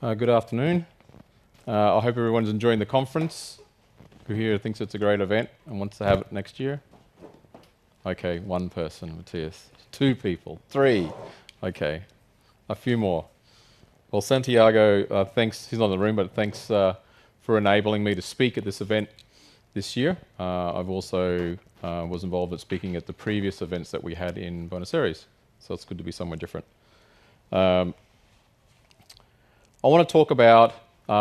Good afternoon. I hope everyone's enjoying the conference. Who here thinks it's a great event and wants to have it next year? Okay, one person, Matthias. 2 people, 3. Okay, a few more. Well, Santiago, thanks. He's not in the room, but thanks for enabling me to speak at this event this year. I've also was involved at speaking at the previous events that we had in Buenos Aires, so it's good to be somewhere different. I want to talk about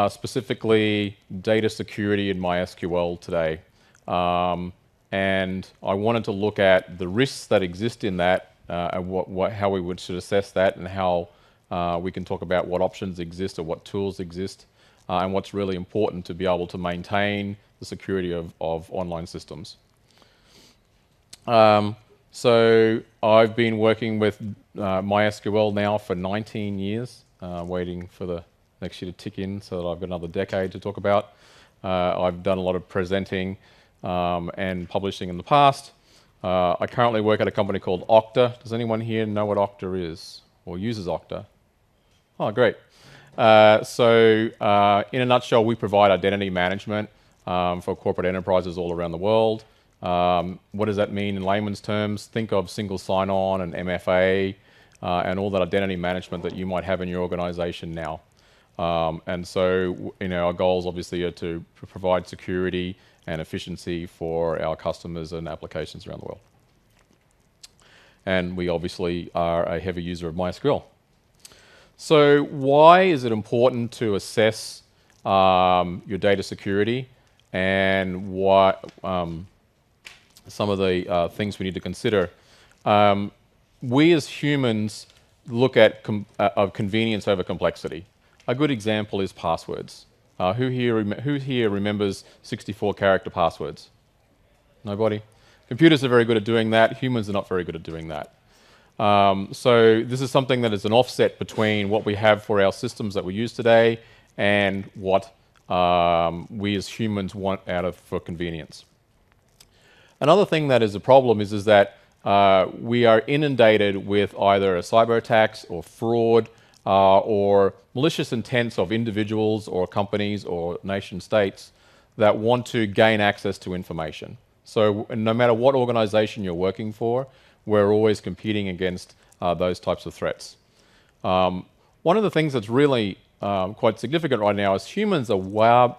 specifically data security in MySQL today. And I wanted to look at the risks that exist in that, and how we should assess that, and how we can talk about what options exist or what tools exist, and what's really important to be able to maintain the security of online systems. So I've been working with MySQL now for 19 years, waiting for the next year to tick in so that I've got another decade to talk about. I've done a lot of presenting and publishing in the past. I currently work at a company called Okta. Does anyone here know what Okta is or uses Okta? Oh, great. So in a nutshell, we provide identity management for corporate enterprises all around the world. What does that mean in layman's terms? Think of single sign-on and MFA and all that identity management that you might have in your organization now. And so, our goals obviously are to provide security and efficiency for our customers and applications around the world. And we obviously are a heavy user of MySQL. So why is it important to assess your data security, and what some of the things we need to consider? We as humans look at convenience over complexity. A good example is passwords. Who here remembers 64-character passwords? Nobody? Computers are very good at doing that. Humans are not very good at doing that. So this is something that is an offset between what we have for our systems that we use today and what we as humans want for convenience. Another thing that is a problem is that we are inundated with either cyber attacks or fraud or malicious intents of individuals or companies or nation states that want to gain access to information. So no matter what organization you're working for, we're always competing against those types of threats. One of the things that's really quite significant right now is humans are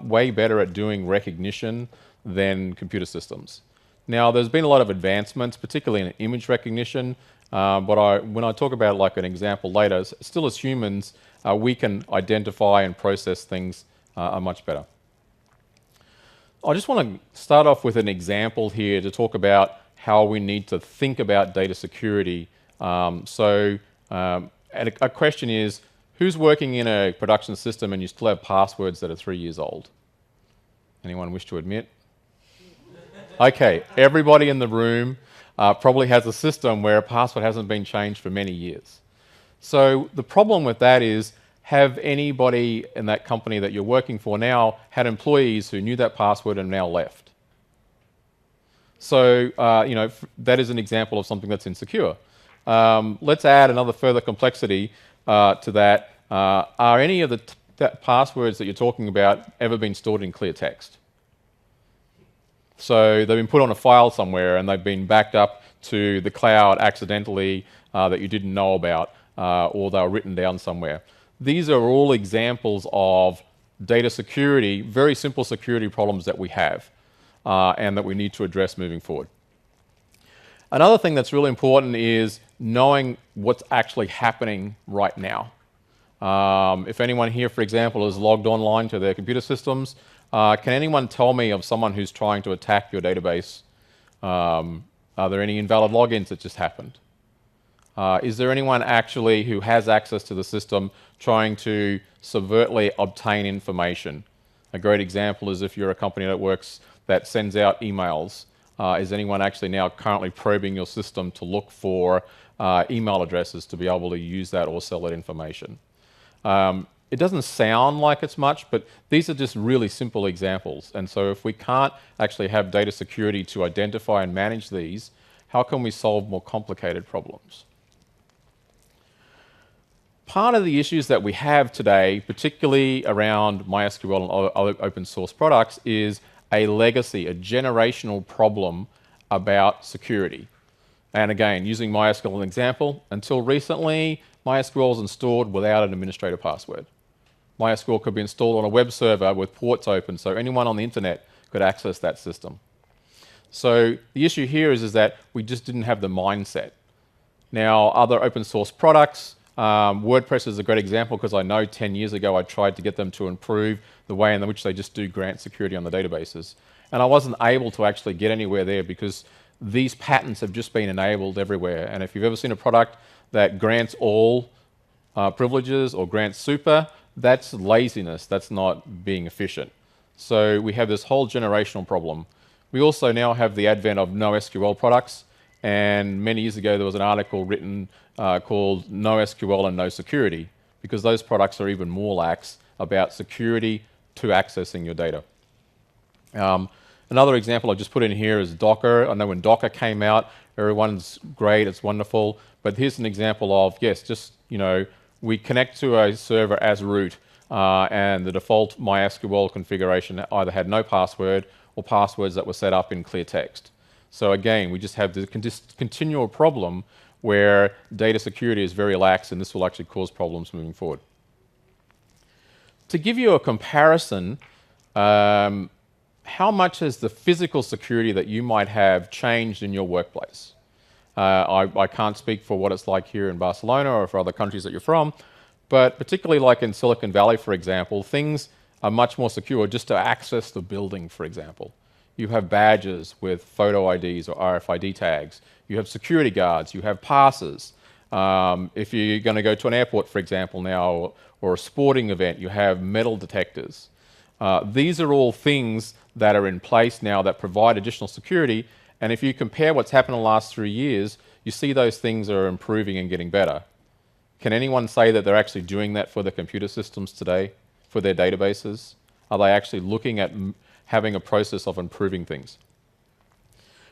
way better at doing recognition than computer systems. Now, there's been a lot of advancements, particularly in image recognition, but when I talk about like an example later, still as humans, we can identify and process things much better. I just want to start off with an example here to talk about how we need to think about data security. And a question is, who's working in a production system and you still have passwords that are 3 years old? Anyone wish to admit? Okay, everybody in the room probably has a system where a password hasn't been changed for many years. So the problem with that is, have anybody in that company that you're working for now had employees who knew that password and now left? So that is an example of something that's insecure. Let's add another further complexity to that. Are any of the passwords that you're talking about ever been stored in clear text? So they've been put on a file somewhere and they've been backed up to the cloud accidentally that you didn't know about, or they were written down somewhere. These are all examples of data security, very simple security problems that we have and that we need to address moving forward. Another thing that's really important is knowing what's actually happening right now. If anyone here, for example, is logged online to their computer systems, can anyone tell me of someone who's trying to attack your database? Are there any invalid logins that just happened? Is there anyone actually who has access to the system trying to subvertly obtain information? A great example is if you're a company that sends out emails. Is anyone actually now currently probing your system to look for email addresses to be able to use that or sell that information? It doesn't sound like it's much, but these are just really simple examples. And so if we can't actually have data security to identify and manage these, how can we solve more complicated problems? part of the issues that we have today, particularly around MySQL and other open source products, is a legacy, a generational problem about security. And again, using MySQL as an example, until recently, MySQL was installed without an administrator password. MySQL could be installed on a web server with ports open, so anyone on the internet could access that system. So the issue here is that we just didn't have the mindset. Now, other open source products, WordPress is a great example because I know 10 years ago I tried to get them to improve the way in which they just do grant security on the databases. And I wasn't able to actually get anywhere there because these patterns have just been enabled everywhere. And if you've ever seen a product that grants all privileges or grants super, that's laziness, that's not being efficient. So we have this whole generational problem. We also now have the advent of NoSQL products, and many years ago there was an article written called NoSQL and No Security, because those products are even more lax about security to accessing your data. Another example I just put in here is Docker. I know when Docker came out, everyone's great, it's wonderful, but here's an example of, yes, just, we connect to a server as root, and the default MySQL configuration either had no password or passwords that were set up in clear text. So again, we just have this continual problem where data security is very lax, and this will actually cause problems moving forward. To give you a comparison, how much has the physical security that you might have changed in your workplace? I can't speak for what it's like here in Barcelona or for other countries that you're from, but particularly like in Silicon Valley, for example, things are much more secure just to access the building, for example. You have badges with photo IDs or RFID tags. You have security guards. You have passes. If you're going to go to an airport, for example, now, or a sporting event, you have metal detectors. These are all things that are in place now that provide additional security. And if you compare what's happened in the last 3 years, you see those things are improving and getting better. Can anyone say that they're actually doing that for the computer systems today, for their databases? Are they actually looking at having a process of improving things?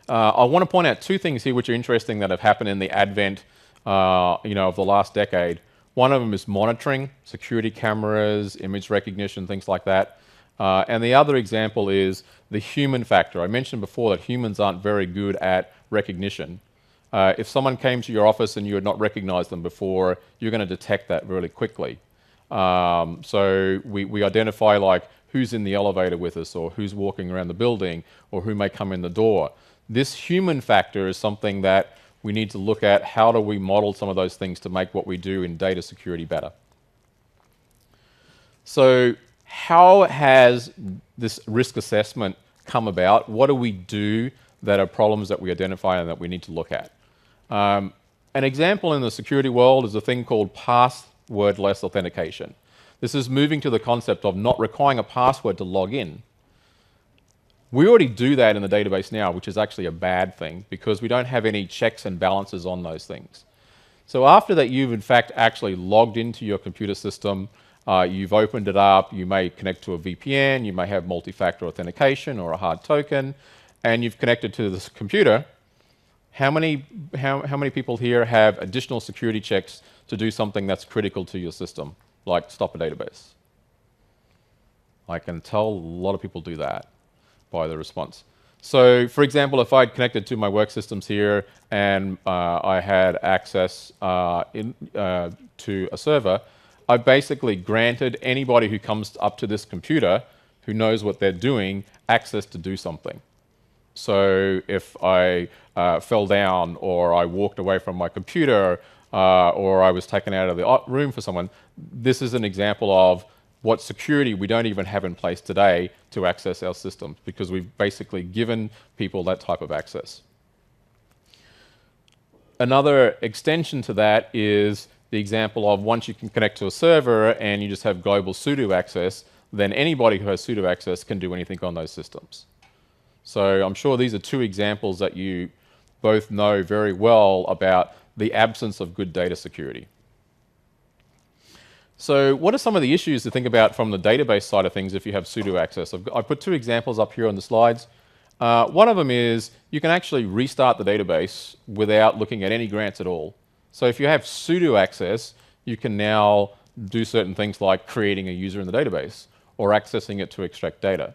I want to point out two things here which are interesting that have happened in the advent of the last decade. One of them is monitoring, security cameras, image recognition, things like that. And the other example is the human factor. I mentioned before that humans aren't very good at recognition. If someone came to your office and you had not recognized them before, you're going to detect that really quickly. So we identify like who's in the elevator with us, or who's walking around the building, or who may come in the door. This human factor is something that we need to look at. How do we model some of those things to make what we do in data security better? So how has this risk assessment come about? What do we do that are problems that we identify and that we need to look at? An example in the security world is a thing called passwordless authentication. This is moving to the concept of not requiring a password to log in. We already do that in the database now, which is actually a bad thing because we don't have any checks and balances on those things. So after that, you've in fact actually logged into your computer system, you've opened it up, you may connect to a VPN, you may have multi-factor authentication or a hard token, and you've connected to this computer. How many people here have additional security checks to do something that's critical to your system, like stop a database? I can tell a lot of people do that by the response. So, for example, if I'd connected to my work systems here and I had access to a server, I basically granted anybody who comes up to this computer who knows what they're doing access to do something. So if I fell down or I walked away from my computer or I was taken out of the room for someone, this is an example of what security we don't even have in place today to access our systems because we've basically given people that type of access. Another extension to that is the example of once you can connect to a server and you just have global sudo access, then anybody who has sudo access can do anything on those systems. So I'm sure these are two examples that you both know very well about the absence of good data security. So what are some of the issues to think about from the database side of things if you have sudo access? I put two examples up here on the slides. One of them is you can actually restart the database without looking at any grants at all. So if you have sudo access, you can now do certain things like creating a user in the database or accessing it to extract data.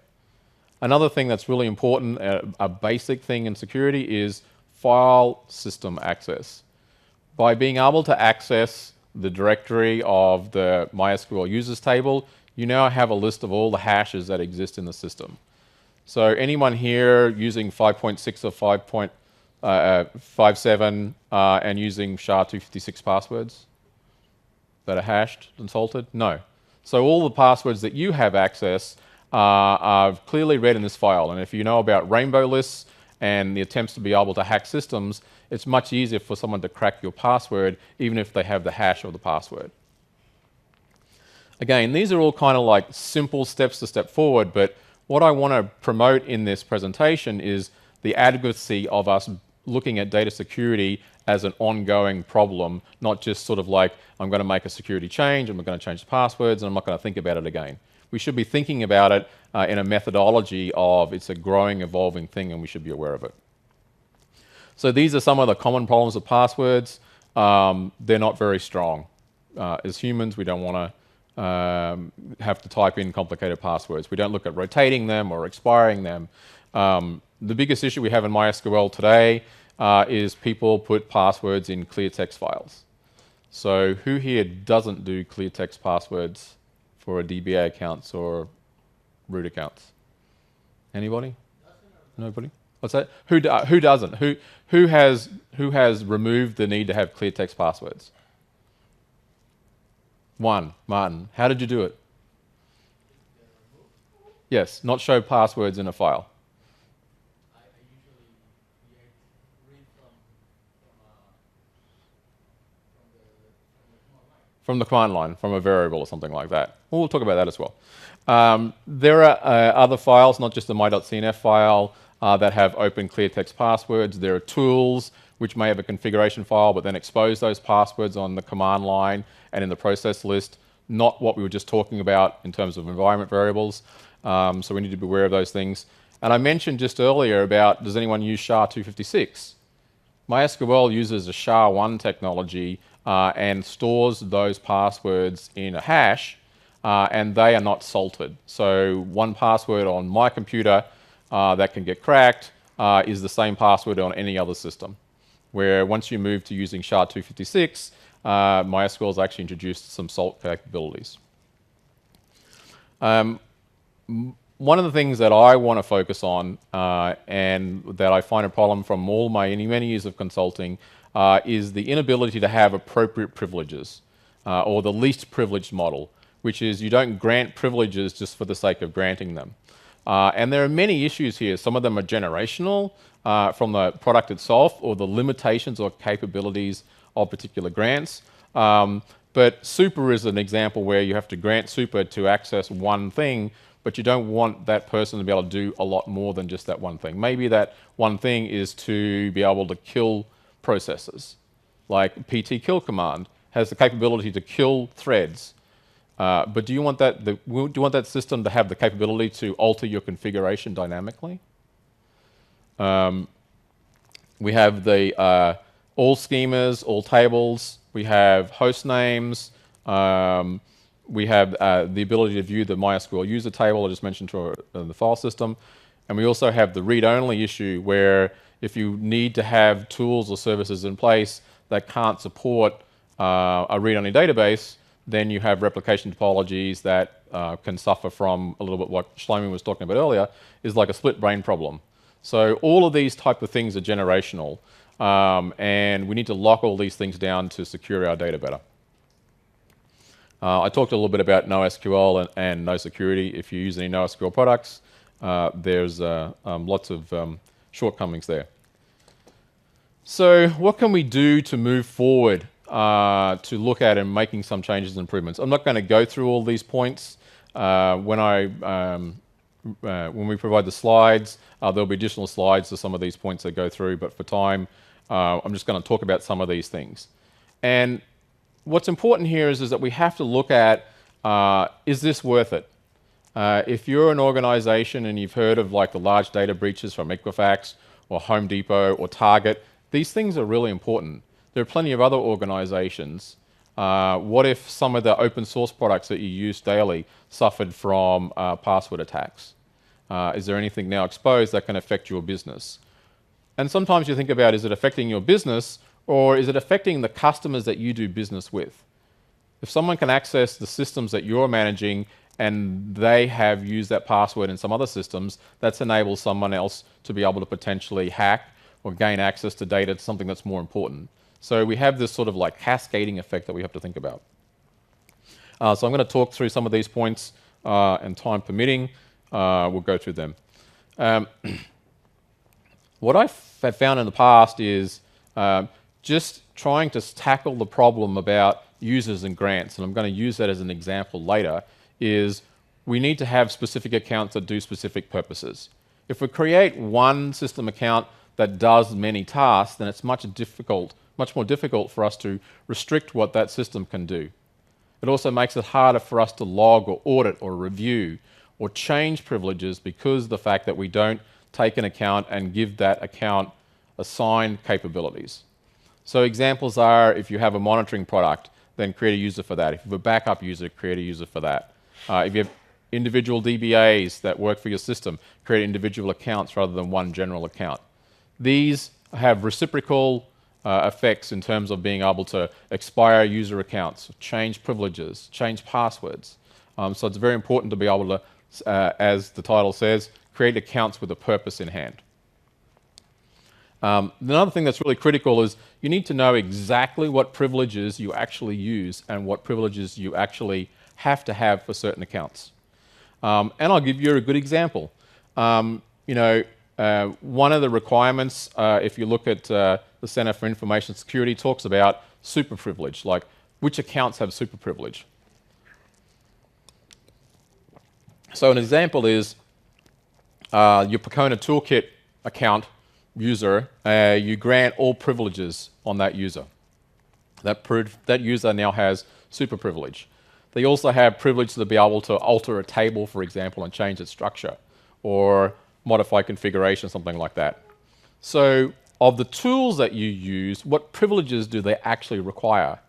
Another thing that's really important, a basic thing in security, is file system access. By being able to access the directory of the MySQL users table, you now have a list of all the hashes that exist in the system. So anyone here using 5.6 or 5.57 and using SHA-256 passwords that are hashed and salted? No. So all the passwords that you have access are clearly read in this file. And if you know about rainbow lists and the attempts to be able to hack systems, it's much easier for someone to crack your password even if they have the hash of the password. Again, these are all kind of like simple steps to step forward, but what I want to promote in this presentation is the adequacy of us looking at data security as an ongoing problem, not just sort of like, I'm going to make a security change, and I'm going to change the passwords, and I'm not going to think about it again. We should be thinking about it in a methodology of it's a growing, evolving thing, and we should be aware of it. So these are some of the common problems with passwords. They're not very strong. As humans, we don't want to have to type in complicated passwords. We don't look at rotating them or expiring them. The biggest issue we have in MySQL today is people put passwords in clear text files. So who here doesn't do clear text passwords for DBA accounts or root accounts? Anybody? Nobody? What's that? Who doesn't? Who has removed the need to have clear text passwords? One, Martin. How did you do it? Yes, not show passwords in a file. I usually read from the command line, from a variable or something like that. We'll talk about that as well. There are other files, not just the my.cnf file, that have open clear text passwords. There are tools which may have a configuration file but then expose those passwords on the command line and in the process list, not what we were just talking about in terms of environment variables. So we need to be aware of those things. And I mentioned just earlier about, does anyone use SHA-256? MySQL uses a SHA-1 technology and stores those passwords in a hash, and they are not salted. So one password on my computer that can get cracked is the same password on any other system. Where once you move to using SHA-256, MySQL has actually introduced some salt capabilities. One of the things that I want to focus on and that I find a problem from all my many years of consulting is the inability to have appropriate privileges or the least privileged model, which is you don't grant privileges just for the sake of granting them. And there are many issues here. Some of them are generational from the product itself or the limitations or capabilities of particular grants. But super is an example where you have to grant super to access one thing, but you don't want that person to be able to do a lot more than just that one thing. Maybe that one thing is to be able to kill processes. Like PT kill command has the capability to kill threads. But do you want that system to have the capability to alter your configuration dynamically? We have the all schemas, all tables. We have host names. We have the ability to view the MySQL user table I just mentioned to the file system. And we also have the read-only issue where if you need to have tools or services in place that can't support a read-only database, then you have replication topologies that can suffer from a little bit what Shlomi was talking about earlier, is like a split brain problem. So all of these type of things are generational, and we need to lock all these things down to secure our data better. I talked a little bit about NoSQL and no security. If you use any NoSQL products, there's lots of shortcomings there. So what can we do to move forward to look at and making some changes and improvements? I'm not going to go through all these points. When we provide the slides, there'll be additional slides to some of these points that go through, but for time, I'm just going to talk about some of these things. And what's important here is that we have to look at, is this worth it? If you're an organization and you've heard of like the large data breaches from Equifax or Home Depot or Target, these things are really important. There are plenty of other organizations What if some of the open source products that you use daily suffered from password attacks? Is there anything now exposed that can affect your business? And sometimes you think about, is it affecting your business, or is it affecting the customers that you do business with? If someone can access the systems that you're managing and they have used that password in some other systems, that's enabled someone else to be able to potentially hack or gain access to data to something that's more important. So we have this sort of like cascading effect that we have to think about. So I'm going to talk through some of these points, and time permitting, we'll go through them. What I have found in the past is just trying to tackle the problem about users and grants, and I'm going to use that as an example later, is we need to have specific accounts that do specific purposes. If we create one system account that does many tasks, then it's much more difficult for us to restrict what that system can do. It also makes it harder for us to log or audit or review or change privileges because of the fact that we don't take an account and give that account assigned capabilities. So examples are, if you have a monitoring product, then create a user for that. If you have a backup user, create a user for that. If you have individual DBAs that work for your system, create individual accounts rather than one general account. These have reciprocal effects in terms of being able to expire user accounts, change privileges, change passwords. So it's very important to be able to, as the title says, create accounts with a purpose in hand. Another thing that's really critical is you need to know exactly what privileges you actually use and what privileges you actually have to have for certain accounts. And I'll give you a good example. One of the requirements, if you look at the Center for Information Security, talks about super privilege, like which accounts have super privilege. So an example is your Percona Toolkit account user, you grant all privileges on that user. That user now has super privilege. They also have privilege to be able to alter a table, for example, and change its structure, or modify configuration, something like that. So of the tools that you use, what privileges do they actually require?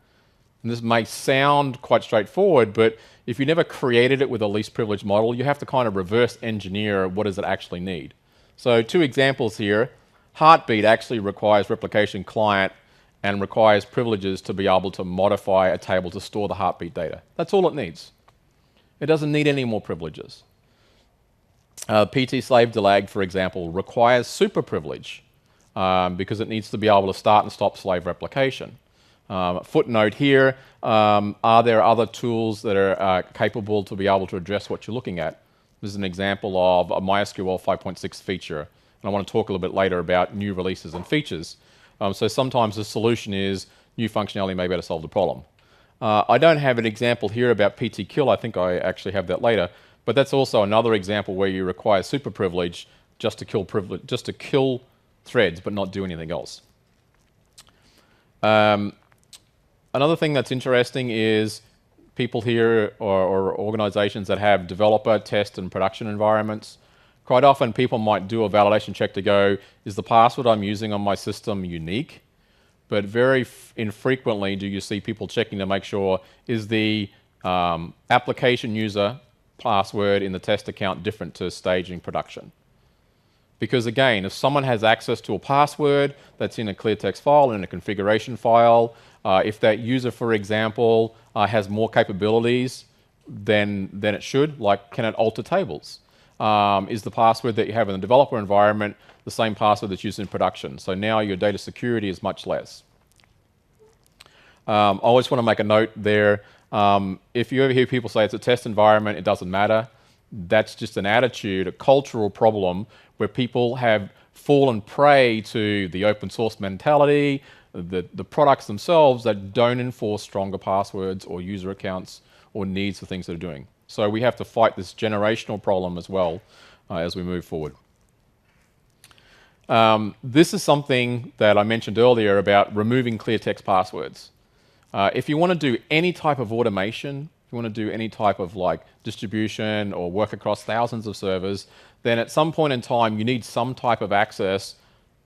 And this may sound quite straightforward, but if you never created it with a least privilege model, you have to kind of reverse engineer what does it actually need. So 2 examples here. Heartbeat actually requires replication client and requires privileges to be able to modify a table to store the heartbeat data. That's all it needs. It doesn't need any more privileges. PT slave delag, for example, requires super privilege because it needs to be able to start and stop slave replication. Footnote here, are there other tools that are capable to be able to address what you're looking at? This is an example of a MySQL 5.6 feature, and I want to talk a little bit later about new releases and features. So sometimes the solution is new functionality may better solve the problem. I don't have an example here about PT kill. I think I actually have that later, but that's also another example where you require super privilege just to kill threads, but not do anything else. Another thing that's interesting is people here or organizations that have developer, test, and production environments. Quite often people might do a validation check to go, is the password I'm using on my system unique? But very infrequently do you see people checking to make sure, is the application user password in the test account different to staging production? Because again, if someone has access to a password that's in a clear text file, in a configuration file, if that user, for example, has more capabilities than it should, like can it alter tables? Is the password that you have in the developer environment the same password that's used in production? So now your data security is much less. I always want to make a note there. If you ever hear people say it's a test environment, it doesn't matter. That's just an attitude, a cultural problem where people have fallen prey to the open source mentality, the products themselves that don't enforce stronger passwords or user accounts or needs for things that are doing. So we have to fight this generational problem as well as we move forward. This is something that I mentioned earlier about removing clear text passwords. If you want to do any type of automation, if you want to do any type of like distribution or work across thousands of servers, then at some point in time you need some type of access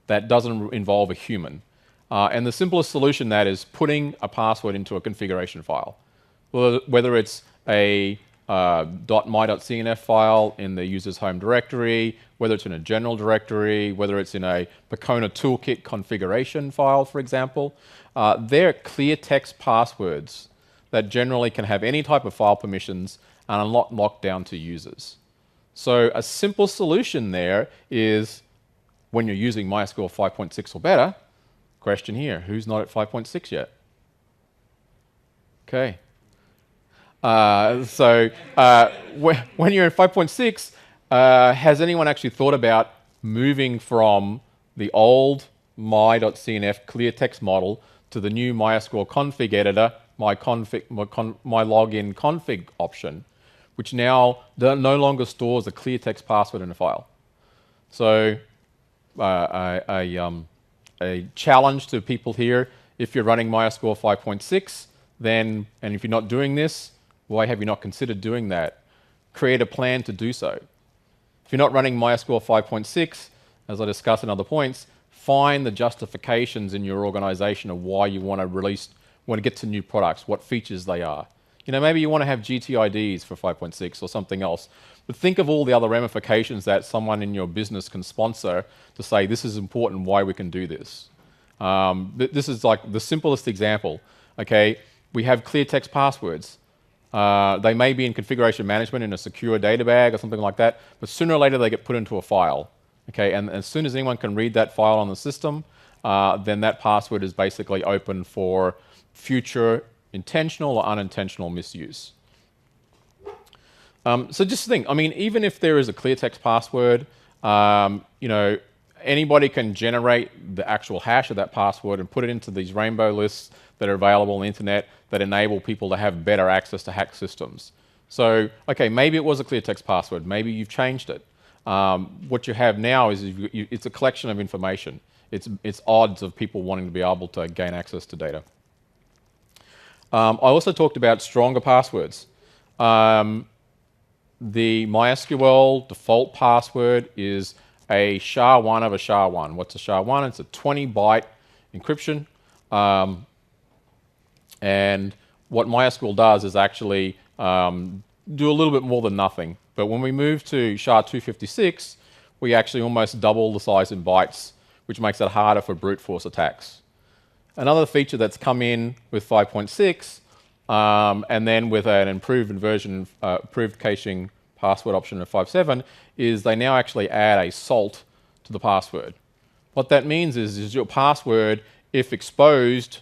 that doesn't involve a human. And the simplest solution that is putting a password into a configuration file. Whether it's a .my.cnf file in the user's home directory, whether it's in a general directory, whether it's in a Percona toolkit configuration file, for example, they're clear text passwords that generally can have any type of file permissions and are not locked down to users. So a simple solution there is, when you're using MySQL 5.6 or better, question here, who's not at 5.6 yet? Okay. When you're in 5.6, has anyone actually thought about moving from the old my.cnf clear text model to the new MySQL config editor, my login config option, which now no longer stores a clear text password in a file? So a challenge to people here: if you're running MySQL 5.6, then, and if you're not doing this, why have you not considered doing that? Create a plan to do so. If you're not running MySQL 5.6, as I discussed in other points, find the justifications in your organization of why you want to get to new products, what features they are. You know, maybe you want to have GTIDs for 5.6 or something else, but think of all the other ramifications that someone in your business can sponsor to say, this is important, why we can do this. This is like the simplest example. Okay, we have clear text passwords. They may be in configuration management in a secure data bag or something like that, but sooner or later they get put into a file. Okay, and as soon as anyone can read that file on the system, then that password is basically open for future intentional or unintentional misuse. So just think, I mean, even if there is a clear text password, you know, anybody can generate the actual hash of that password and put it into these rainbow lists that are available on the internet that enable people to have better access to hack systems. So, okay, maybe it was a clear text password, maybe you've changed it. What you have now is it's a collection of information. It's odds of people wanting to be able to gain access to data. I also talked about stronger passwords. The MySQL default password is a SHA-1 of a SHA-1. What's a SHA-1? It's a 20-byte encryption. And what MySQL does is actually do a little bit more than nothing. But when we move to SHA-256, we actually almost double the size in bytes, which makes it harder for brute force attacks. Another feature that's come in with 5.6, and then with an improved version, improved caching password option of 5.7, is they now actually add a salt to the password. What that means is your password, if exposed,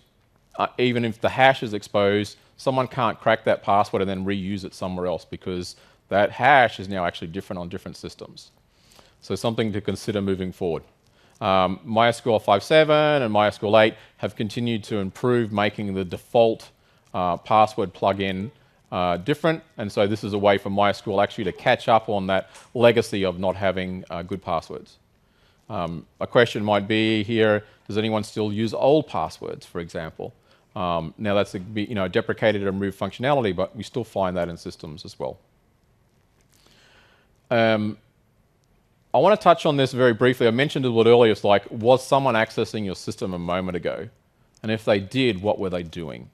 even if the hash is exposed, someone can't crack that password and then reuse it somewhere else, because that hash is now actually different on different systems. So something to consider moving forward. MySQL 5.7 and MySQL 8 have continued to improve making the default password plugin different, and so this is a way for MySQL actually to catch up on that legacy of not having good passwords. A question might be here, does anyone still use old passwords, for example? Now that's a deprecated and removed functionality, but we still find that in systems as well. I want to touch on this very briefly. I mentioned it a little earlier. It's like, was someone accessing your system a moment ago? And if they did, what were they doing?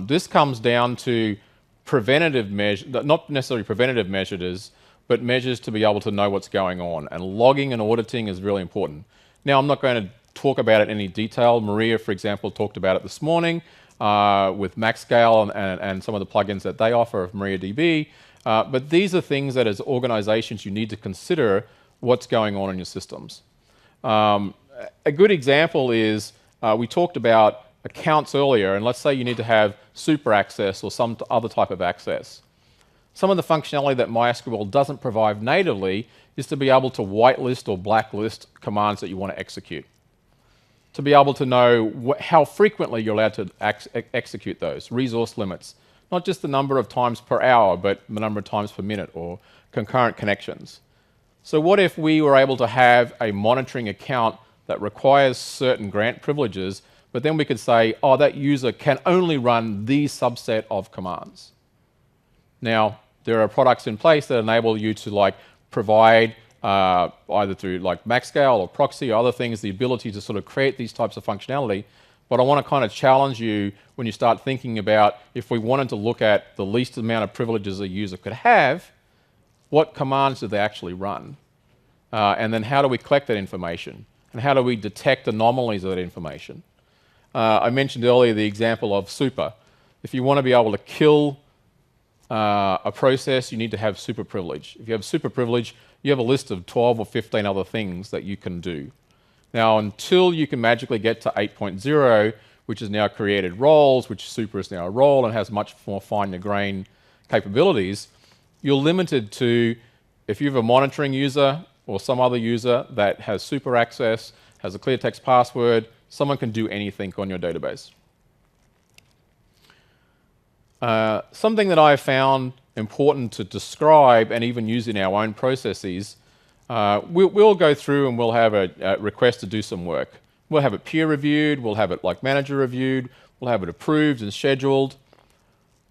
This comes down to preventative measures, not necessarily preventative measures, but measures to be able to know what's going on. And logging and auditing is really important. Now, I'm not going to talk about it in any detail. Maria, for example, talked about it this morning with MaxScale and some of the plugins that they offer of MariaDB. But these are things that as organizations you need to consider what's going on in your systems. A good example is, we talked about accounts earlier, and let's say you need to have super access or some other type of access. Some of the functionality that MySQL doesn't provide natively is to be able to whitelist or blacklist commands that you want to execute. To be able to know how frequently you're allowed to execute those, resource limits. Not just the number of times per hour, but the number of times per minute, or concurrent connections. So what if we were able to have a monitoring account that requires certain grant privileges, but then we could say, oh, that user can only run these subset of commands. Now, there are products in place that enable you to provide either through like MaxScale or proxy or other things, the ability to sort of create these types of functionality. But I want to kind of challenge you when you start thinking about if we wanted to look at the least amount of privileges a user could have, what commands do they actually run? And then how do we collect that information? And how do we detect anomalies of that information? I mentioned earlier the example of super. If you want to be able to kill a process, you need to have super privilege. If you have super privilege, you have a list of 12 or 15 other things that you can do. Now, until you can magically get to 8.0, which has now created roles, which super is now a role and has much more fine-grained capabilities, you're limited to, if you have a monitoring user or some other user that has super access, has a clear text password, someone can do anything on your database. Something that I have found important to describe and even use in our own processes, we'll go through and we'll have a request to do some work. We'll have it peer reviewed, we'll have it like manager reviewed, we'll have it approved and scheduled.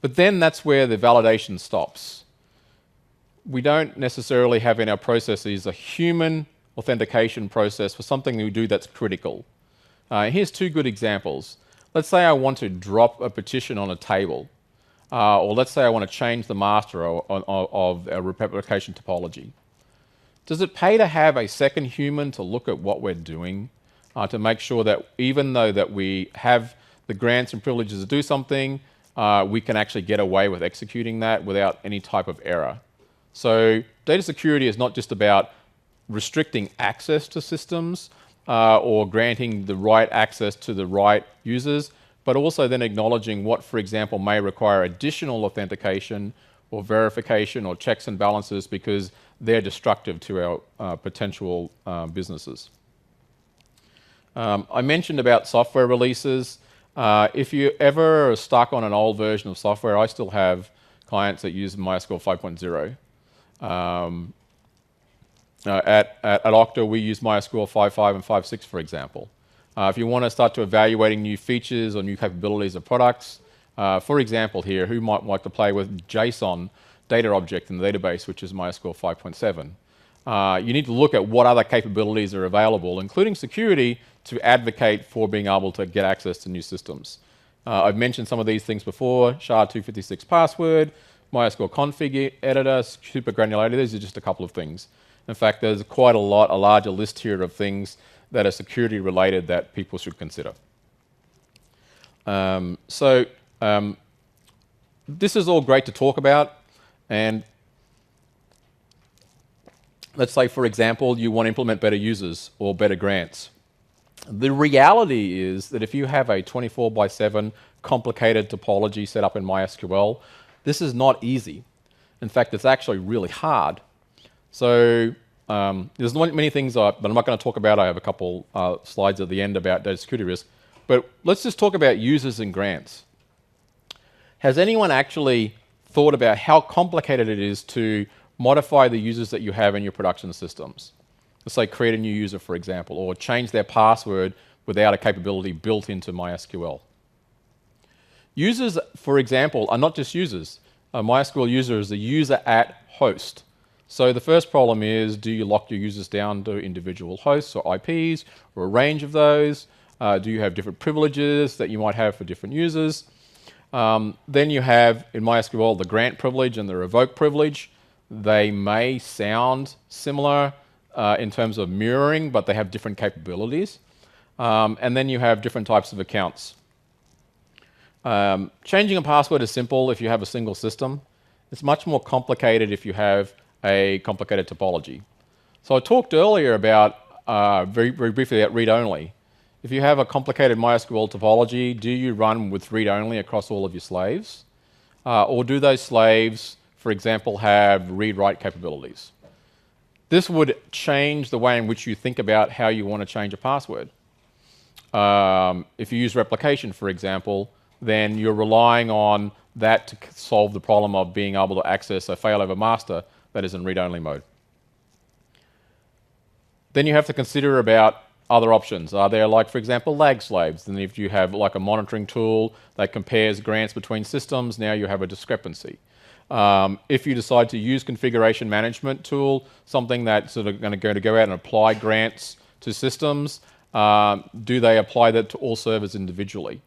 But then that's where the validation stops. We don't necessarily have in our processes a human authentication process for something we do that's critical. Here's two good examples. Let's say I want to drop a petition on a table, or let's say I want to change the master of a replication topology. Does it pay to have a second human to look at what we're doing, to make sure that even though that we have the grants and privileges to do something, we can actually get away with executing that without any type of error? So data security is not just about restricting access to systems or granting the right access to the right users, but also then acknowledging what, for example, may require additional authentication or verification or checks and balances because they're destructive to our potential businesses. I mentioned about software releases. If you ever are stuck on an old version of software, I still have clients that use MySQL 5.0. At Octo, we use MySQL 5.5 and 5.6, for example. If you want to start to evaluating new features or new capabilities of products, for example here, who might like to play with JSON data object in the database, which is MySQL 5.7. You need to look at what other capabilities are available, including security, to advocate for being able to get access to new systems. I've mentioned some of these things before, SHA-256 password, MySQL config editor, super granularity. These are just a couple of things. In fact, there's quite a larger list here of things that are security related that people should consider. This is all great to talk about, and let's say, for example, you want to implement better users or better grants. The reality is that if you have a 24/7 complicated topology set up in MySQL, this is not easy. In fact, it's actually really hard. So there's many things that I'm not going to talk about. I have a couple slides at the end about data security risk. But let's just talk about users and grants. Has anyone actually thought about how complicated it is to modify the users that you have in your production systems? Let's say create a new user, for example, or change their password without a capability built into MySQL. Users, for example, are not just users. A MySQL user is a user at host. So the first problem is, do you lock your users down to individual hosts or IPs or a range of those? Do you have different privileges that you might have for different users? Then you have, in MySQL, the grant privilege and the revoke privilege. They may sound similar in terms of mirroring, but they have different capabilities. And then you have different types of accounts. Changing a password is simple if you have a single system. It's much more complicated if you have a complicated topology. So I talked earlier about, very briefly, about read-only. If you have a complicated MySQL topology, do you run with read-only across all of your slaves? Or do those slaves, for example, have read-write capabilities? This would change the way in which you think about how you want to change a password. If you use replication, for example, then you're relying on that to solve the problem of being able to access a failover master that is in read-only mode. Then you have to consider about other options? Are there, like, for example, lag slaves? And if you have like a monitoring tool that compares grants between systems, now you have a discrepancy. If you decide to use configuration management tool, something that's sort of going to go out and apply grants to systems, do they apply that to all servers individually?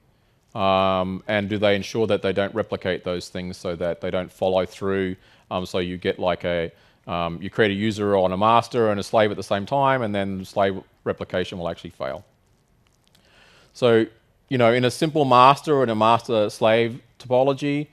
And do they ensure that they don't replicate those things so that they don't follow through? So you get like you create a user on a master and a slave at the same time, and then slave replication will actually fail. So, in a simple master and a master-slave topology,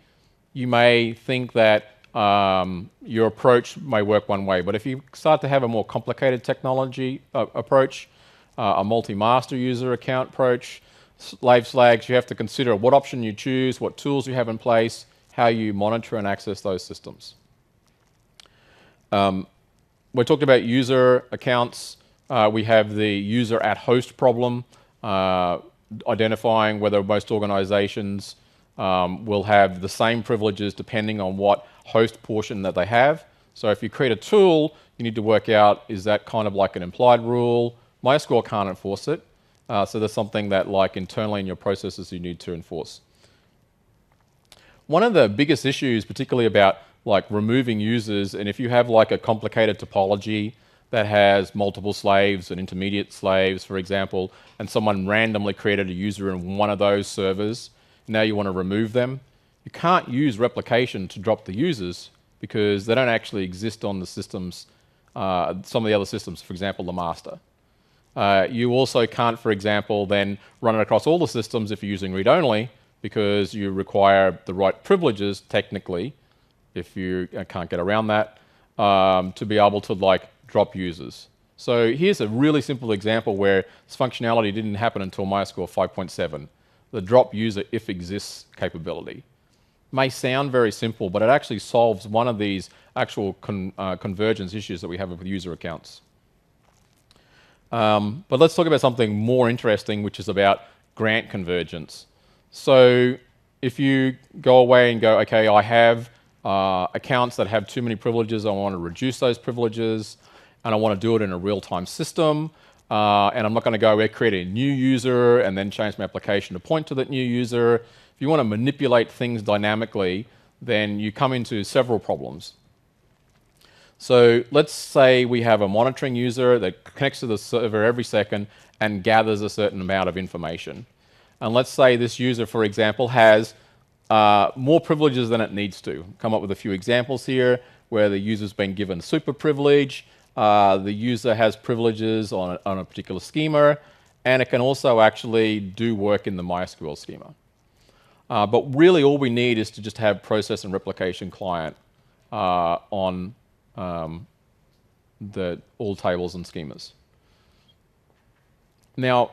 you may think that your approach may work one way, but if you start to have a more complicated technology approach, a multi-master user account approach, slave slags, you have to consider what option you choose, what tools you have in place, how you monitor and access those systems. We talked about user accounts. We have the user at host problem, identifying whether most organizations will have the same privileges depending on what host portion that they have. So if you create a tool, you need to work out, is that kind of like an implied rule? MySQL can't enforce it. So there's something that, like, internally in your processes you need to enforce. One of the biggest issues, particularly about like removing users, and if you have like a complicated topology that has multiple slaves and intermediate slaves, for example, and someone randomly created a user in one of those servers, now you want to remove them, you can't use replication to drop the users because they don't actually exist on the systems, some of the other systems, for example, the master. You also can't, for example, then run it across all the systems if you're using read-only, because you require the right privileges, technically, if you can't get around that, to be able to like drop users. So here's a really simple example where this functionality didn't happen until MySQL 5.7, the drop user if exists capability. May sound very simple, but it actually solves one of these actual convergence issues that we have with user accounts. But let's talk about something more interesting, which is about grant convergence. So if you go away and go, okay, I have accounts that have too many privileges, I want to reduce those privileges, and I want to do it in a real-time system, and I'm not going to go away, create a new user, and then change my application to point to that new user. If you want to manipulate things dynamically, then you come into several problems. So let's say we have a monitoring user that connects to the server every second and gathers a certain amount of information. And let's say this user, for example, has more privileges than it needs to. Come up with a few examples here where the user's been given super privilege, the user has privileges on a particular schema, and it can also actually do work in the MySQL schema. But really all we need is to just have process and replication client on all tables and schemas. Now,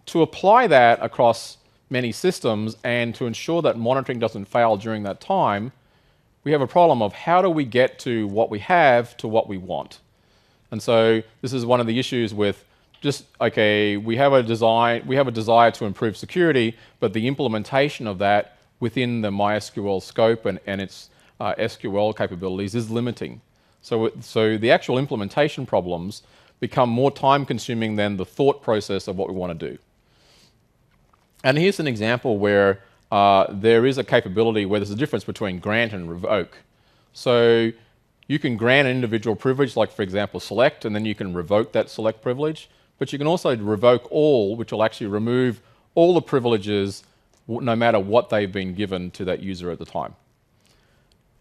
to apply that across many systems and to ensure that monitoring doesn't fail during that time, we have a problem of how do we get to what we have to what we want. And so this is one of the issues with just, okay, we have a desire to improve security, but the implementation of that within the MySQL scope and its SQL capabilities is limiting. So the actual implementation problems become more time consuming than the thought process of what we want to do. And here's an example where there is a capability where there's a difference between grant and revoke. So you can grant an individual privilege, like for example select, and then you can revoke that select privilege. But you can also revoke all, which will actually remove all the privileges no matter what they've been given to that user at the time.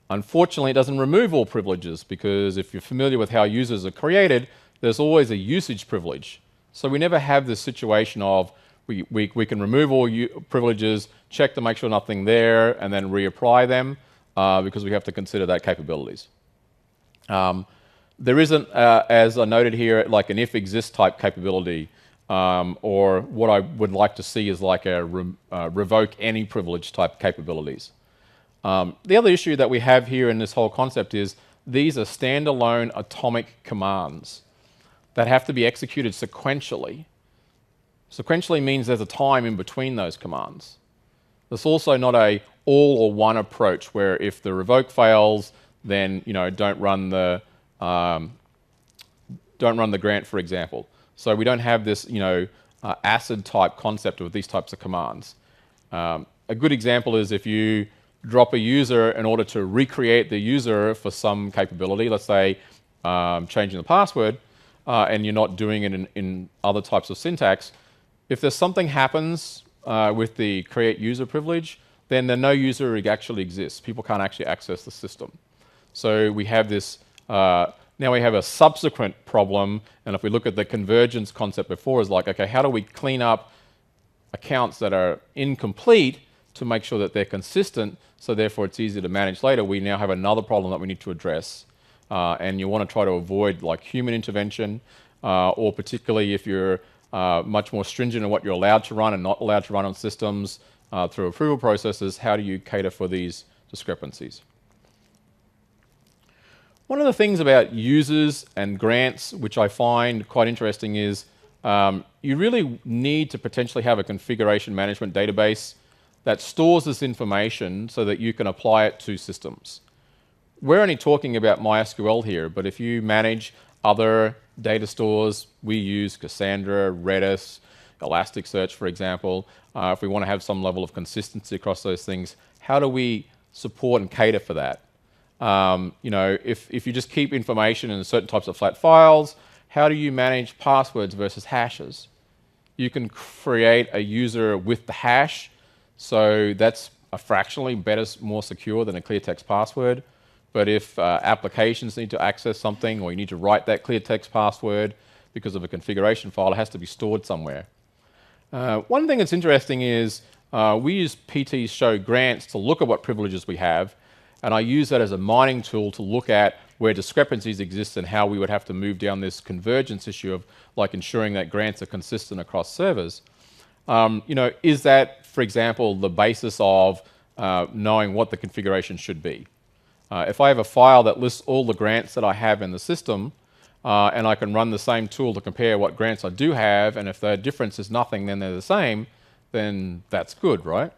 Unfortunately, it doesn't remove all privileges because if you're familiar with how users are created, there's always a usage privilege. So we never have this situation of we can remove all privileges, check to make sure nothing there, and then reapply them because we have to consider that capabilities. There isn't, as I noted here, like an if exists type capability, or what I would like to see is like a revoke any privilege type capabilities. The other issue that we have here in this whole concept is these are standalone atomic commands that have to be executed sequentially. Sequentially means there's a time in between those commands. There's also not a all or one approach where if the revoke fails, then don't run the grant, for example. So we don't have this, ACID type concept with these types of commands. A good example is if you drop a user in order to recreate the user for some capability, let's say changing the password, and you're not doing it in other types of syntax. If there's something happens with the create user privilege, then the no user actually exists. People can't actually access the system. So we have this, now we have a subsequent problem, and if we look at the convergence concept before, is like, okay, how do we clean up accounts that are incomplete to make sure that they're consistent, so therefore it's easier to manage later? We now have another problem that we need to address. And you want to try to avoid like human intervention, or particularly if you're much more stringent in what you're allowed to run and not allowed to run on systems through approval processes, how do you cater for these discrepancies? One of the things about users and grants, which I find quite interesting, is you really need to potentially have a configuration management database that stores this information so that you can apply it to systems. We're only talking about MySQL here, but if you manage other data stores, we use Cassandra, Redis, Elasticsearch, for example. If we want to have some level of consistency across those things, how do we support and cater for that? If you just keep information in certain types of flat files, how do you manage passwords versus hashes? You can create a user with the hash, so that's a fractionally better, more secure than a clear text password. But if applications need to access something, or you need to write that clear text password because of a configuration file, it has to be stored somewhere. One thing that's interesting is we use PT show grants to look at what privileges we have, and I use that as a mining tool to look at where discrepancies exist and how we would have to move down this convergence issue of like ensuring that grants are consistent across servers. Is that, for example, the basis of knowing what the configuration should be? If I have a file that lists all the grants that I have in the system, and I can run the same tool to compare what grants I do have, and if the difference is nothing, then they're the same, then that's good, right?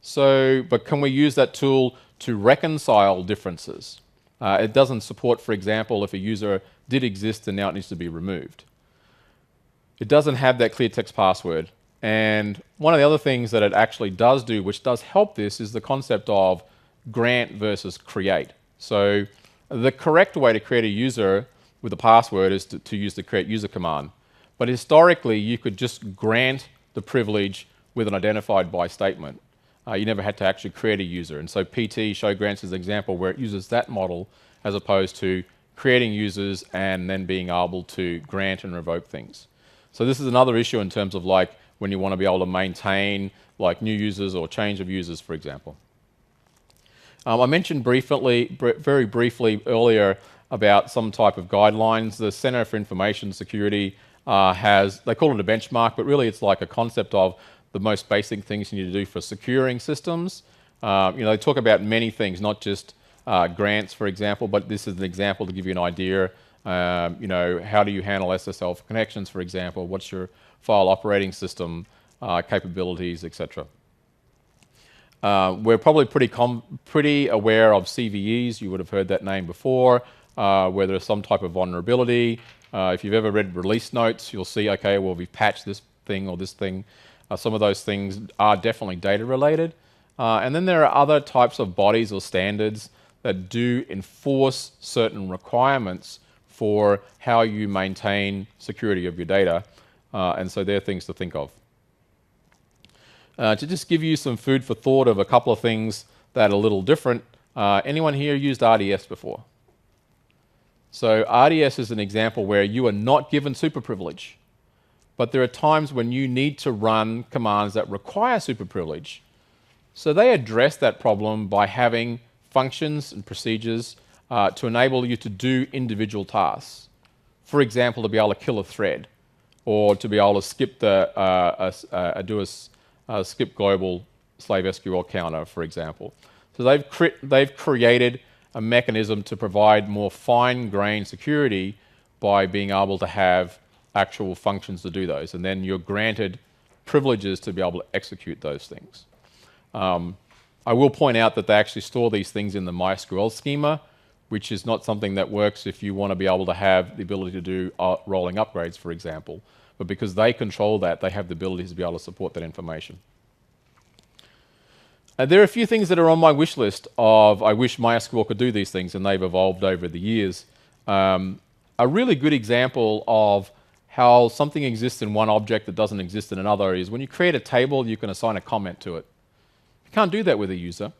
So, but can we use that tool to reconcile differences? It doesn't support, for example, if a user did exist and now it needs to be removed. It doesn't have that clear text password. And one of the other things that it actually does do, which does help this, is the concept of grant versus create. So the correct way to create a user with a password is to use the create user command. But historically, you could just grant the privilege with an identified by statement. You never had to actually create a user. And so PT show grants is an example where it uses that model as opposed to creating users and then being able to grant and revoke things. So this is another issue in terms of like when you want to be able to maintain like new users or change of users, for example. I mentioned very briefly earlier about some type of guidelines. The Center for Information Security they call it a benchmark, but really it's like a concept of the most basic things you need to do for securing systems. They talk about many things, not just grants, for example, but this is an example to give you an idea. How do you handle SSL for connections, for example? What's your file operating system capabilities, etc. We're probably pretty aware of CVEs. You would have heard that name before, where there's some type of vulnerability. If you've ever read release notes, you'll see, okay, well, we've patched this thing or this thing. Some of those things are definitely data related. And then there are other types of bodies or standards that do enforce certain requirements for how you maintain security of your data. And so there are things to think of. To just give you some food for thought of a couple of things that are a little different, anyone here used RDS before? So RDS is an example where you are not given super privilege, but there are times when you need to run commands that require super privilege. So they address that problem by having functions and procedures to enable you to do individual tasks. For example, to be able to kill a thread, or to be able to skip skip global slave SQL counter, for example. So they've created a mechanism to provide more fine-grained security by being able to have actual functions to do those, and then you're granted privileges to be able to execute those things. I will point out that they actually store these things in the MySQL schema, which is not something that works if you want to be able to have the ability to do rolling upgrades, for example. But because they control that, they have the ability to be able to support that information. There are a few things that are on my wish list of I wish MySQL could do these things, and they've evolved over the years. A really good example of how something exists in one object that doesn't exist in another is when you create a table, you can assign a comment to it. You can't do that with a user.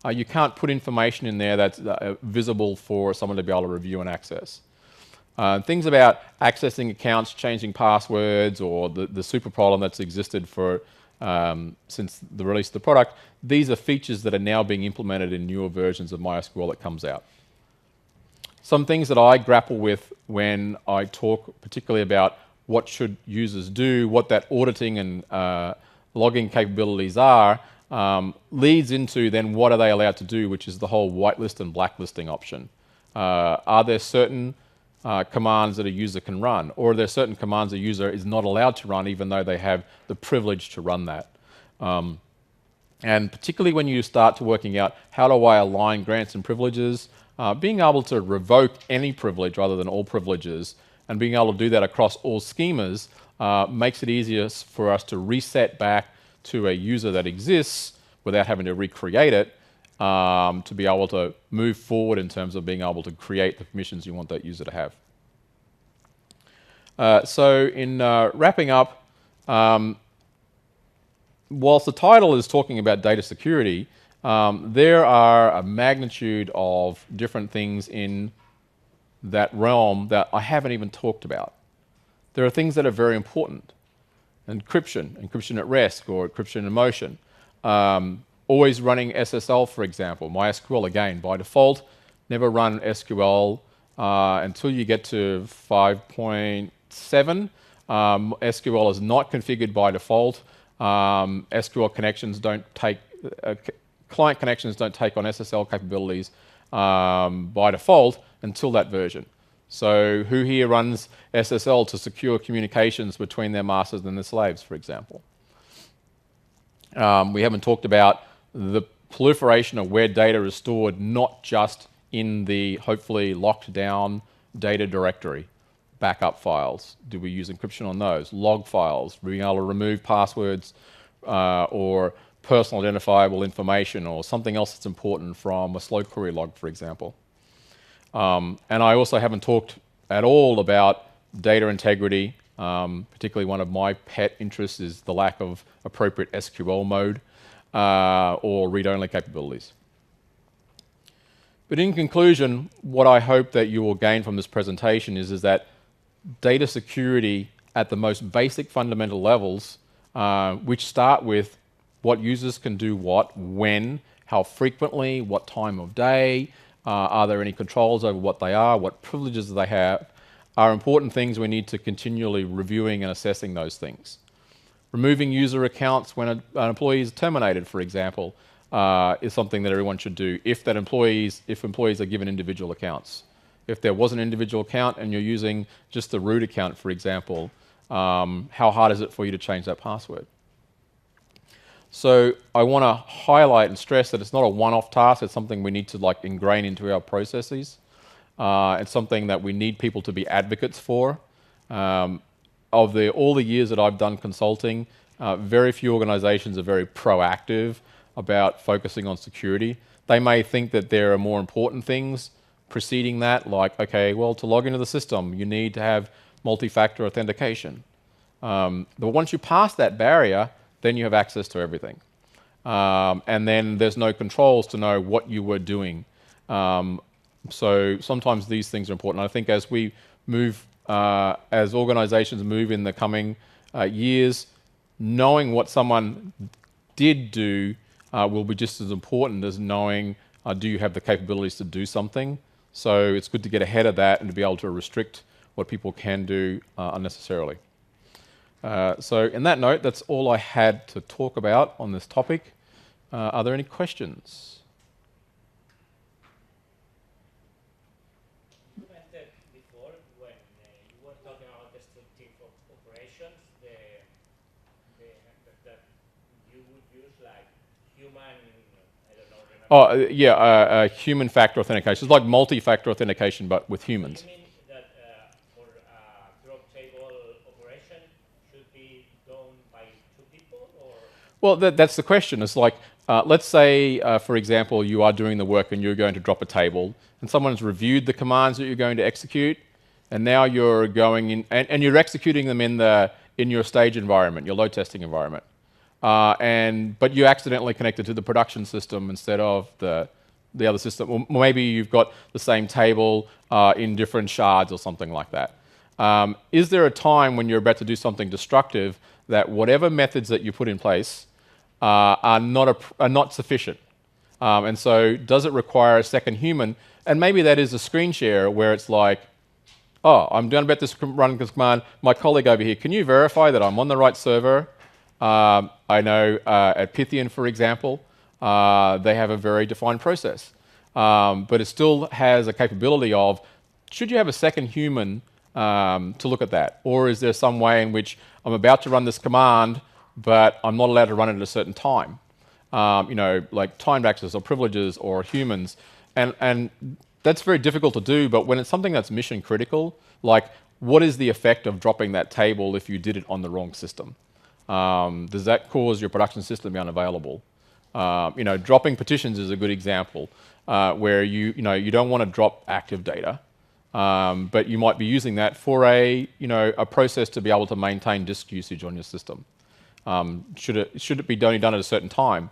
You can't put information in there that's visible for someone to be able to review and access. Things about accessing accounts, changing passwords, or the super problem that's existed for since the release of the product, these are features that are now being implemented in newer versions of MySQL that comes out. Some things that I grapple with when I talk particularly about what should users do, what that auditing and logging capabilities are, leads into then what are they allowed to do, which is the whole whitelist and blacklisting option. Are there certain commands that a user can run, or are there certain commands a user is not allowed to run even though they have the privilege to run that? And particularly when you start to working out how do I align grants and privileges, being able to revoke any privilege rather than all privileges, and being able to do that across all schemas makes it easier for us to reset back to a user that exists without having to recreate it, to be able to move forward in terms of being able to create the permissions you want that user to have. So in wrapping up, whilst the title is talking about data security, there are a magnitude of different things in that realm that I haven't even talked about. There are things that are very important. Encryption at rest or encryption in motion. Always running SSL, for example. MySQL, again, by default, never run SQL until you get to 5.7. SQL is not configured by default. SQL connections don't take, client connections don't take on SSL capabilities by default until that version. So who here runs SSL to secure communications between their masters and their slaves, for example? We haven't talked about the proliferation of where data is stored, not just in the hopefully locked down data directory. Backup files, do we use encryption on those? Log files, being able to remove passwords or personal identifiable information or something else that's important from a slow query log, for example. And I also haven't talked at all about data integrity. Particularly one of my pet interests is the lack of appropriate SQL mode or read-only capabilities. But in conclusion, what I hope that you will gain from this presentation is that data security at the most basic fundamental levels, which start with what users can do what, when, how frequently, what time of day, are there any controls over what they are, what privileges they have, are important things we need to continually reviewing and assessing those things. Removing user accounts when an employee is terminated, for example, is something that everyone should do if employees are given individual accounts. If there was an individual account and you're using just the root account, for example, how hard is it for you to change that password? So I want to highlight and stress that it's not a one-off task, it's something we need to ingrain into our processes. It's something that we need people to be advocates for. All the years that I've done consulting, very few organizations are very proactive about focusing on security. They may think that there are more important things preceding that, like, okay, well, to log into the system, you need to have multi-factor authentication. But once you pass that barrier, then you have access to everything. And then there's no controls to know what you were doing. So sometimes these things are important. I think as we move, as organizations move in the coming years, knowing what someone did do will be just as important as knowing do you have the capabilities to do something. So it's good to get ahead of that and to be able to restrict what people can do unnecessarily. So in that note, that's all I had to talk about on this topic. Are there any questions? You mentioned before when you were talking about destructive operations, that you would use like human, I don't know, Oh, yeah, human factor authentication. It's like multi-factor authentication, but with humans. You mean that for drop table operation should be done by two people, or? Well, that's the question. It's like, let's say, for example, you are doing the work and you're going to drop a table, and someone's reviewed the commands that you're going to execute, and now you're going in, and you're executing them in your stage environment, your load testing environment. But you accidentally connected to the production system instead of the other system. Or maybe you've got the same table in different shards or something like that. Is there a time when you're about to do something destructive that whatever methods that you put in place are not sufficient? And so does it require a second human? And maybe that is a screen share where it's like, oh, I'm done about this run this command. My colleague over here, can you verify that I'm on the right server? I know at Pythian, for example, they have a very defined process. But it still has a capability of, should you have a second human to look at that? Or is there some way in which I'm about to run this command, but I'm not allowed to run it at a certain time? Like timed access or privileges or humans. And that's very difficult to do, but when it's something that's mission critical, like what is the effect of dropping that table if you did it on the wrong system? Does that cause your production system to be unavailable? Dropping petitions is a good example where you don't want to drop active data, but you might be using that for a process to be able to maintain disk usage on your system. Should it be only done at a certain time?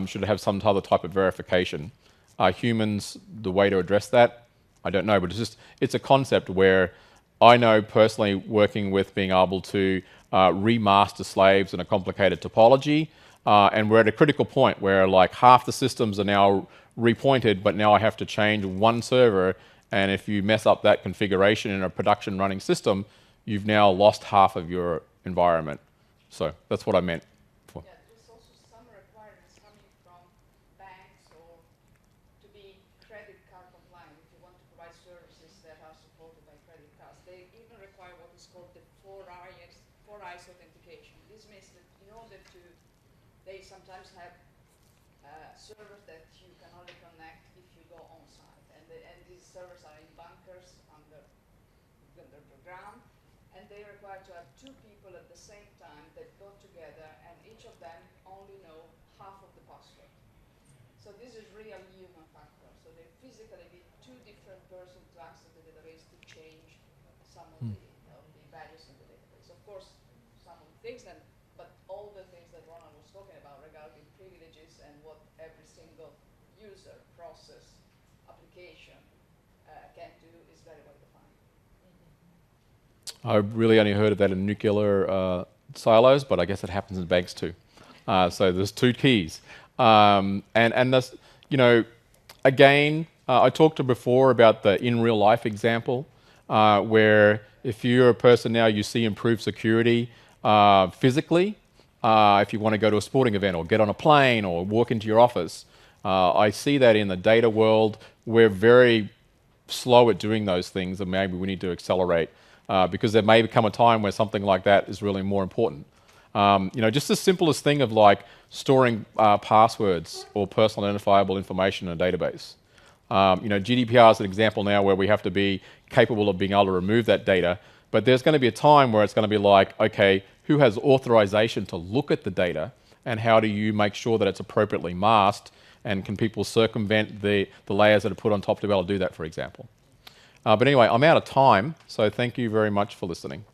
Should it have some other type of verification? Are humans the way to address that? I don't know, but it's a concept where I know personally working with being able to remaster slaves in a complicated topology, and we're at a critical point where like half the systems are now repointed, but now I have to change one server, and if you mess up that configuration in a production running system, you've now lost half of your environment. So that's what I meant. Yeah, there's also some requirements coming from banks or to be credit card compliant if you want to provide services that are supported by credit cards. They even require what is called the 4 eyes authentication. This means that in order to, they sometimes have servers that you can only connect if you go on site. And these servers are in bunkers under the ground. And they require to have two people at the same time that go together, and each of them only know half of the password. So this is real human factor. So they physically need two different persons to access the database to change some of the values in the database. Of course, some of the things, but all the things that Ronald was talking about regarding privileges and what every single user, process, application can do is very well defined. I really only heard of that in nuclear silos, but I guess it happens in banks too. So there's two keys. And that's, again, I talked to before about the in real life example, where if you're a person now, you see improved security physically, if you want to go to a sporting event or get on a plane or walk into your office. I see that in the data world. We're very slow at doing those things, and maybe we need to accelerate. Because there may come a time where something like that is really more important. Just the simplest thing of like storing passwords or personal identifiable information in a database. GDPR is an example now where we have to be capable of being able to remove that data, but there's going to be a time where it's going to be like, okay, who has authorization to look at the data, and how do you make sure that it's appropriately masked, and can people circumvent the layers that are put on top to be able to do that, for example. But anyway, I'm out of time, so thank you very much for listening.